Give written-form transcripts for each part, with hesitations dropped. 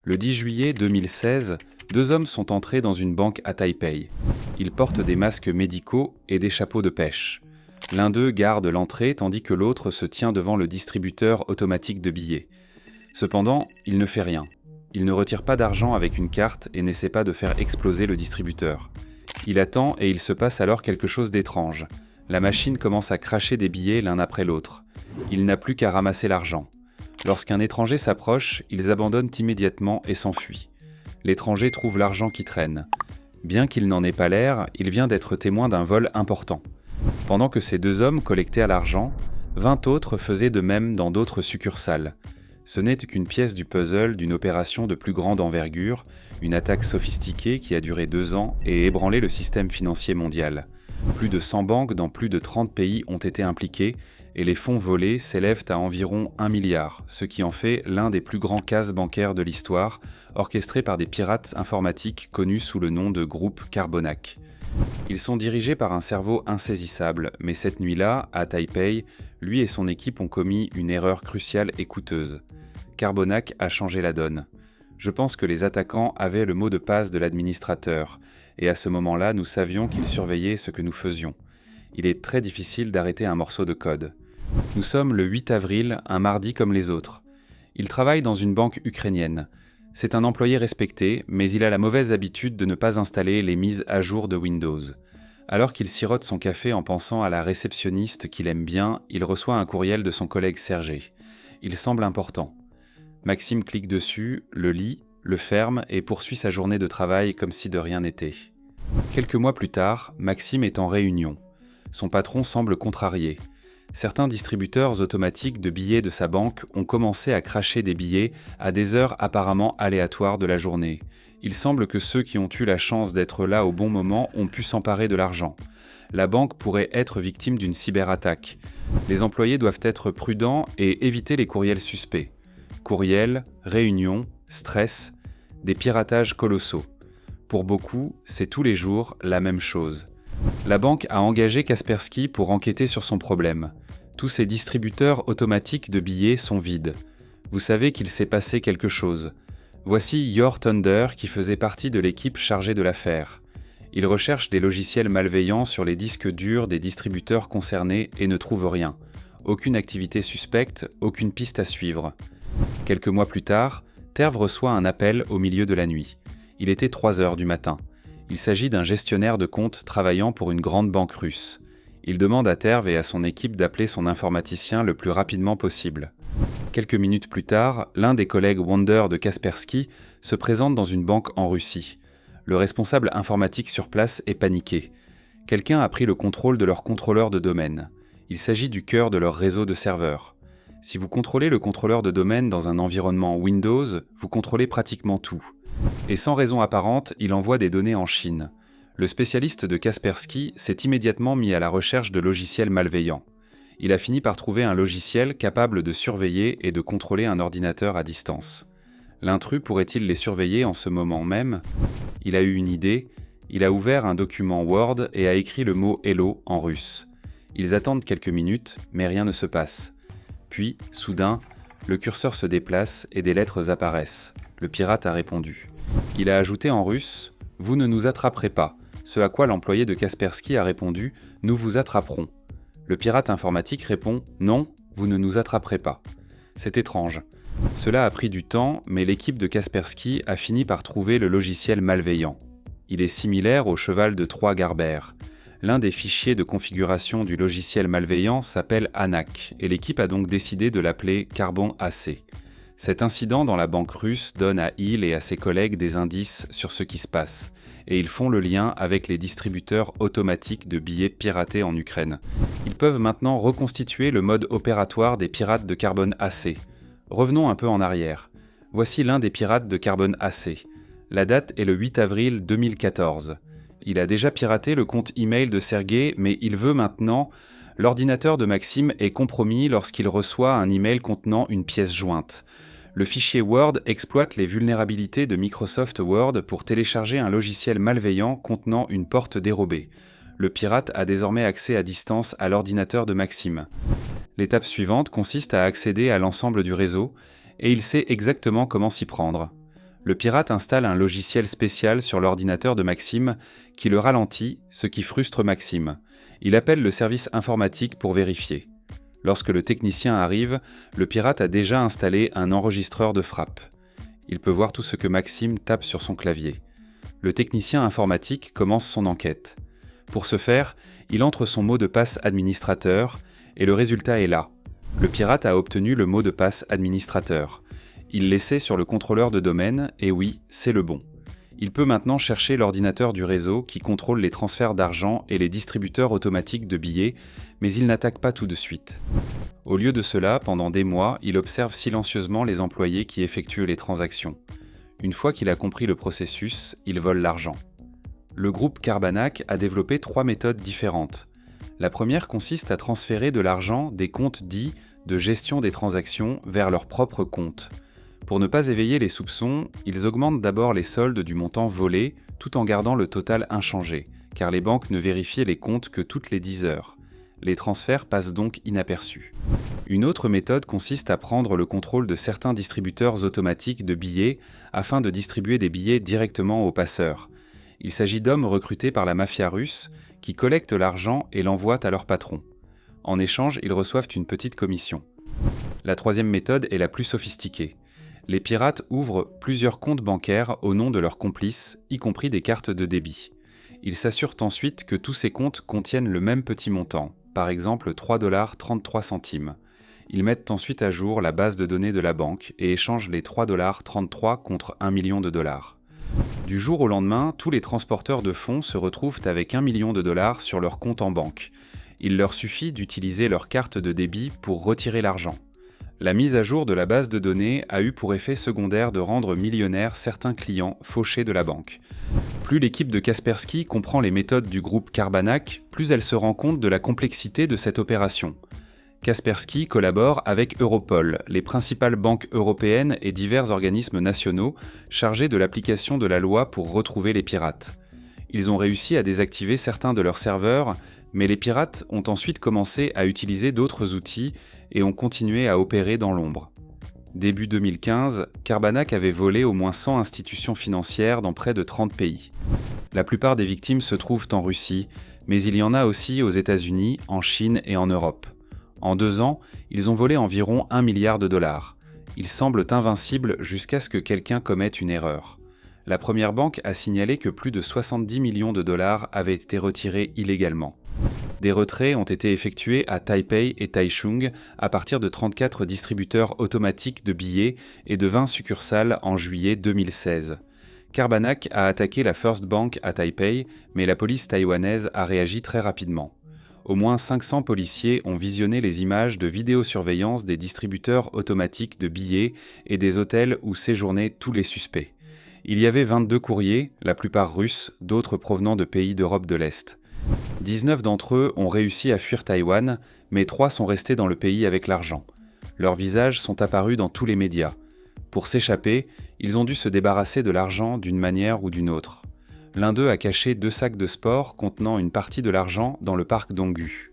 Le 10 juillet 2016, deux hommes sont entrés dans une banque à Taipei. Ils portent des masques médicaux et des chapeaux de pêche. L'un d'eux garde l'entrée tandis que l'autre se tient devant le distributeur automatique de billets. Cependant, il ne fait rien. Il ne retire pas d'argent avec une carte et n'essaie pas de faire exploser le distributeur. Il attend et il se passe alors quelque chose d'étrange. La machine commence à cracher des billets l'un après l'autre. Il n'a plus qu'à ramasser l'argent. Lorsqu'un étranger s'approche, ils abandonnent immédiatement et s'enfuient. L'étranger trouve l'argent qui traîne. Bien qu'il n'en ait pas l'air, il vient d'être témoin d'un vol important. Pendant que ces deux hommes collectaient l'argent, 20 autres faisaient de même dans d'autres succursales. Ce n'est qu'une pièce du puzzle d'une opération de plus grande envergure, une attaque sophistiquée qui a duré 2 ans et ébranlé le système financier mondial. Plus de 100 banques dans plus de 30 pays ont été impliquées et les fonds volés s'élèvent à environ 1 milliard, ce qui en fait l'un des plus grands cases bancaires de l'histoire, orchestré par des pirates informatiques connus sous le nom de groupe Carbonac. Ils sont dirigés par un cerveau insaisissable, mais cette nuit-là, à Taipei, lui et son équipe ont commis une erreur cruciale et coûteuse. Carbonac a changé la donne. Je pense que les attaquants avaient le mot de passe de l'administrateur, et à ce moment-là, nous savions qu'ils surveillaient ce que nous faisions. Il est très difficile d'arrêter un morceau de code. Nous sommes le 8 avril, un mardi comme les autres. Il travaille dans une banque ukrainienne. C'est un employé respecté, mais il a la mauvaise habitude de ne pas installer les mises à jour de Windows. Alors qu'il sirote son café en pensant à la réceptionniste qu'il aime bien, il reçoit un courriel de son collègue Sergei. Il semble important. Maxime clique dessus, le lit, le ferme et poursuit sa journée de travail comme si de rien n'était. Quelques mois plus tard, Maxime est en réunion. Son patron semble contrarié. Certains distributeurs automatiques de billets de sa banque ont commencé à cracher des billets à des heures apparemment aléatoires de la journée. Il semble que ceux qui ont eu la chance d'être là au bon moment ont pu s'emparer de l'argent. La banque pourrait être victime d'une cyberattaque. Les employés doivent être prudents et éviter les courriels suspects. Courriels, réunions, stress, des piratages colossaux. Pour beaucoup, c'est tous les jours la même chose. La banque a engagé Kaspersky pour enquêter sur son problème. Tous ces distributeurs automatiques de billets sont vides. Vous savez qu'il s'est passé quelque chose. Voici Your Thunder qui faisait partie de l'équipe chargée de l'affaire. Il recherche des logiciels malveillants sur les disques durs des distributeurs concernés et ne trouve rien. Aucune activité suspecte, aucune piste à suivre. Quelques mois plus tard, Terve reçoit un appel au milieu de la nuit. Il était 3 heures du matin. Il s'agit d'un gestionnaire de compte travaillant pour une grande banque russe. Il demande à Terve et à son équipe d'appeler son informaticien le plus rapidement possible. Quelques minutes plus tard, l'un des collègues Wonder de Kaspersky se présente dans une banque en Russie. Le responsable informatique sur place est paniqué. Quelqu'un a pris le contrôle de leur contrôleur de domaine. Il s'agit du cœur de leur réseau de serveurs. Si vous contrôlez le contrôleur de domaine dans un environnement Windows, vous contrôlez pratiquement tout. Et sans raison apparente, il envoie des données en Chine. Le spécialiste de Kaspersky s'est immédiatement mis à la recherche de logiciels malveillants. Il a fini par trouver un logiciel capable de surveiller et de contrôler un ordinateur à distance. L'intrus pourrait-il les surveiller en ce moment même ? Il a eu une idée, il a ouvert un document Word et a écrit le mot « Hello » en russe. Ils attendent quelques minutes, mais rien ne se passe. Puis, soudain, le curseur se déplace et des lettres apparaissent. Le pirate a répondu. Il a ajouté en russe « Vous ne nous attraperez pas », ce à quoi l'employé de Kaspersky a répondu « Nous vous attraperons ». Le pirate informatique répond « Non, vous ne nous attraperez pas ». C'est étrange. Cela a pris du temps, mais l'équipe de Kaspersky a fini par trouver le logiciel malveillant. Il est similaire au cheval de Troie Garber. L'un des fichiers de configuration du logiciel malveillant s'appelle ANAC, et l'équipe a donc décidé de l'appeler Carbon AC. Cet incident dans la banque russe donne à Hill et à ses collègues des indices sur ce qui se passe, et ils font le lien avec les distributeurs automatiques de billets piratés en Ukraine. Ils peuvent maintenant reconstituer le mode opératoire des pirates de Carbone AC. Revenons un peu en arrière. Voici l'un des pirates de Carbone AC. La date est le 8 avril 2014. Il a déjà piraté le compte email de Sergei, mais il veut maintenant... L'ordinateur de Maxime est compromis lorsqu'il reçoit un email contenant une pièce jointe. Le fichier Word exploite les vulnérabilités de Microsoft Word pour télécharger un logiciel malveillant contenant une porte dérobée. Le pirate a désormais accès à distance à l'ordinateur de Maxime. L'étape suivante consiste à accéder à l'ensemble du réseau, et il sait exactement comment s'y prendre. Le pirate installe un logiciel spécial sur l'ordinateur de Maxime qui le ralentit, ce qui frustre Maxime. Il appelle le service informatique pour vérifier. Lorsque le technicien arrive, le pirate a déjà installé un enregistreur de frappe. Il peut voir tout ce que Maxime tape sur son clavier. Le technicien informatique commence son enquête. Pour ce faire, il entre son mot de passe administrateur et le résultat est là. Le pirate a obtenu le mot de passe administrateur. Il l'essaie sur le contrôleur de domaine et oui, c'est le bon. Il peut maintenant chercher l'ordinateur du réseau qui contrôle les transferts d'argent et les distributeurs automatiques de billets, mais il n'attaque pas tout de suite. Au lieu de cela, pendant des mois, il observe silencieusement les employés qui effectuent les transactions. Une fois qu'il a compris le processus, il vole l'argent. Le groupe Carbanac a développé 3 méthodes différentes. La première consiste à transférer de l'argent des comptes dits de gestion des transactions vers leurs propres comptes. Pour ne pas éveiller les soupçons, ils augmentent d'abord les soldes du montant volé tout en gardant le total inchangé, car les banques ne vérifient les comptes que toutes les 10 heures. Les transferts passent donc inaperçus. Une autre méthode consiste à prendre le contrôle de certains distributeurs automatiques de billets afin de distribuer des billets directement aux passeurs. Il s'agit d'hommes recrutés par la mafia russe qui collectent l'argent et l'envoient à leur patron. En échange, ils reçoivent une petite commission. La troisième méthode est la plus sophistiquée. Les pirates ouvrent plusieurs comptes bancaires au nom de leurs complices, y compris des cartes de débit. Ils s'assurent ensuite que tous ces comptes contiennent le même petit montant, par exemple 3,33 $. Ils mettent ensuite à jour la base de données de la banque et échangent les 3,33 $ contre 1 million de dollars. Du jour au lendemain, tous les transporteurs de fonds se retrouvent avec 1 million de dollars sur leur compte en banque. Il leur suffit d'utiliser leur carte de débit pour retirer l'argent. La mise à jour de la base de données a eu pour effet secondaire de rendre millionnaires certains clients fauchés de la banque. Plus l'équipe de Kaspersky comprend les méthodes du groupe Carbanac, plus elle se rend compte de la complexité de cette opération. Kaspersky collabore avec Europol, les principales banques européennes et divers organismes nationaux chargés de l'application de la loi pour retrouver les pirates. Ils ont réussi à désactiver certains de leurs serveurs, mais les pirates ont ensuite commencé à utiliser d'autres outils et ont continué à opérer dans l'ombre. Début 2015, Carbanac avait volé au moins 100 institutions financières dans près de 30 pays. La plupart des victimes se trouvent en Russie, mais il y en a aussi aux États-Unis, en Chine et en Europe. En 2 ans, ils ont volé environ 1 milliard de dollars. Ils semblent invincibles jusqu'à ce que quelqu'un commette une erreur. La première banque a signalé que plus de 70 millions de dollars avaient été retirés illégalement. Des retraits ont été effectués à Taipei et Taichung à partir de 34 distributeurs automatiques de billets et de 20 succursales en juillet 2016. Carbanac a attaqué la First Bank à Taipei, mais la police taïwanaise a réagi très rapidement. Au moins 500 policiers ont visionné les images de vidéosurveillance des distributeurs automatiques de billets et des hôtels où séjournaient tous les suspects. Il y avait 22 courriers, la plupart russes, d'autres provenant de pays d'Europe de l'Est. 19 d'entre eux ont réussi à fuir Taïwan, mais 3 sont restés dans le pays avec l'argent. Leurs visages sont apparus dans tous les médias. Pour s'échapper, ils ont dû se débarrasser de l'argent d'une manière ou d'une autre. L'un d'eux a caché 2 sacs de sport contenant une partie de l'argent dans le parc d'Onggu.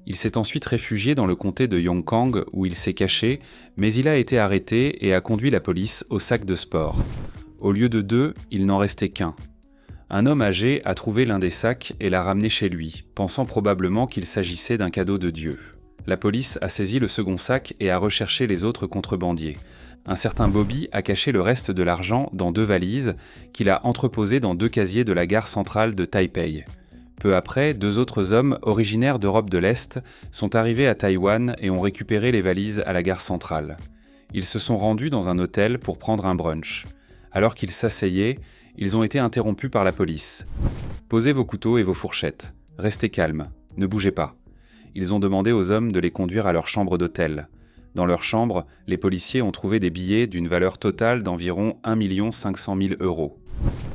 Il s'est ensuite réfugié dans le comté de Yongkang où il s'est caché, mais il a été arrêté et a conduit la police au sac de sport. Au lieu de 2, il n'en restait qu'un. Un homme âgé a trouvé l'un des sacs et l'a ramené chez lui, pensant probablement qu'il s'agissait d'un cadeau de Dieu. La police a saisi le second sac et a recherché les autres contrebandiers. Un certain Bobby a caché le reste de l'argent dans 2 valises qu'il a entreposées dans 2 casiers de la gare centrale de Taipei. Peu après, 2 autres hommes originaires d'Europe de l'Est sont arrivés à Taïwan et ont récupéré les valises à la gare centrale. Ils se sont rendus dans un hôtel pour prendre un brunch. Alors qu'ils s'asseyaient, ils ont été interrompus par la police. « Posez vos couteaux et vos fourchettes. Restez calmes. Ne bougez pas. » Ils ont demandé aux hommes de les conduire à leur chambre d'hôtel. Dans leur chambre, les policiers ont trouvé des billets d'une valeur totale d'environ 1 500 000 €.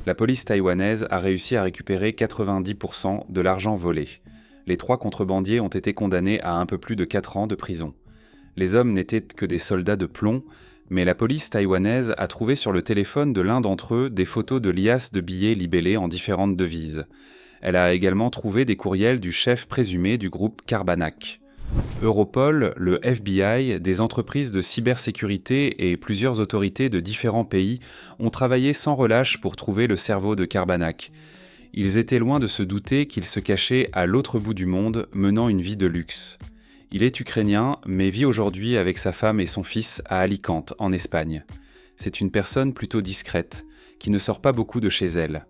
La police taïwanaise a réussi à récupérer 90% de l'argent volé. Les 3 contrebandiers ont été condamnés à un peu plus de 4 ans de prison. Les hommes n'étaient que des soldats de plomb, mais la police taïwanaise a trouvé sur le téléphone de l'un d'entre eux des photos de liasses de billets libellés en différentes devises. Elle a également trouvé des courriels du chef présumé du groupe Carbanac. Europol, le FBI, des entreprises de cybersécurité et plusieurs autorités de différents pays ont travaillé sans relâche pour trouver le cerveau de Karbanac. Ils étaient loin de se douter qu'il se cachait à l'autre bout du monde, menant une vie de luxe. Il est ukrainien, mais vit aujourd'hui avec sa femme et son fils à Alicante, en Espagne. C'est une personne plutôt discrète, qui ne sort pas beaucoup de chez elle.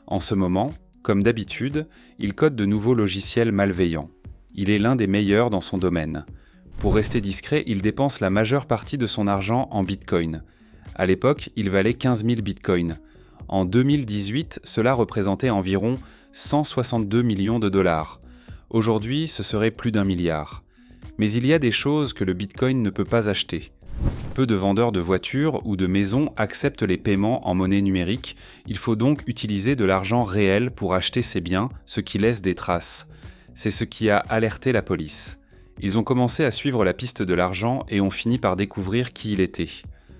En ce moment, comme d'habitude, il code de nouveaux logiciels malveillants. Il est l'un des meilleurs dans son domaine. Pour rester discret, il dépense la majeure partie de son argent en bitcoin. À l'époque, il valait 15 000 bitcoins. En 2018, cela représentait environ 162 millions de dollars. Aujourd'hui, ce serait plus d'1 milliard. Mais il y a des choses que le bitcoin ne peut pas acheter. Peu de vendeurs de voitures ou de maisons acceptent les paiements en monnaie numérique, il faut donc utiliser de l'argent réel pour acheter ces biens, ce qui laisse des traces. C'est ce qui a alerté la police. Ils ont commencé à suivre la piste de l'argent et ont fini par découvrir qui il était.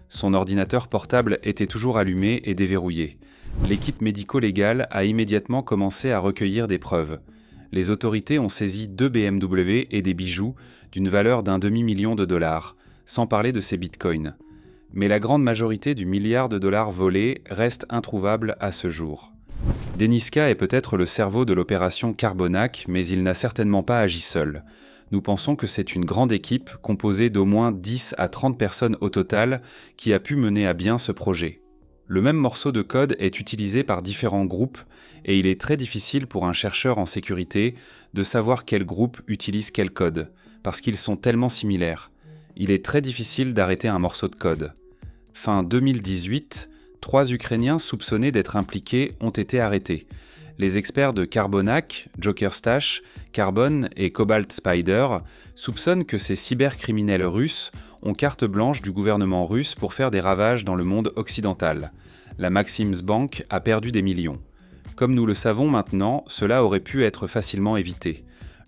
Son ordinateur portable était toujours allumé et déverrouillé. L'équipe médico-légale a immédiatement commencé à recueillir des preuves. Les autorités ont saisi 2 BMW et des bijoux d'une valeur d'1 demi-million de dollars, sans parler de ses bitcoins. Mais la grande majorité du milliard de dollars volés reste introuvable à ce jour. Deniska est peut-être le cerveau de l'opération Karbanac, mais il n'a certainement pas agi seul. Nous pensons que c'est une grande équipe composée d'au moins 10 à 30 personnes au total qui a pu mener à bien ce projet. Le même morceau de code est utilisé par différents groupes et il est très difficile pour un chercheur en sécurité de savoir quel groupe utilise quel code, parce qu'ils sont tellement similaires. Il est très difficile d'arrêter un morceau de code. Fin 2018, 3 Ukrainiens soupçonnés d'être impliqués ont été arrêtés. Les experts de Karbanac, Joker Stash, Carbon et Cobalt Spider soupçonnent que ces cybercriminels russes ont carte blanche du gouvernement russe pour faire des ravages dans le monde occidental. La Maxims Bank a perdu des millions. Comme nous le savons maintenant, cela aurait pu être facilement évité.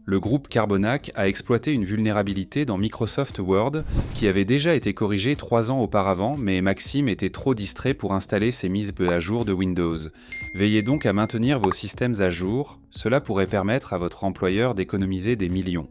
Le groupe Karbanac a exploité une vulnérabilité dans Microsoft Word qui avait déjà été corrigée 3 ans auparavant, mais Maxim était trop distrait pour installer ces mises à jour de Windows. Veillez donc à maintenir vos systèmes à jour, cela pourrait permettre à votre employeur d'économiser des millions.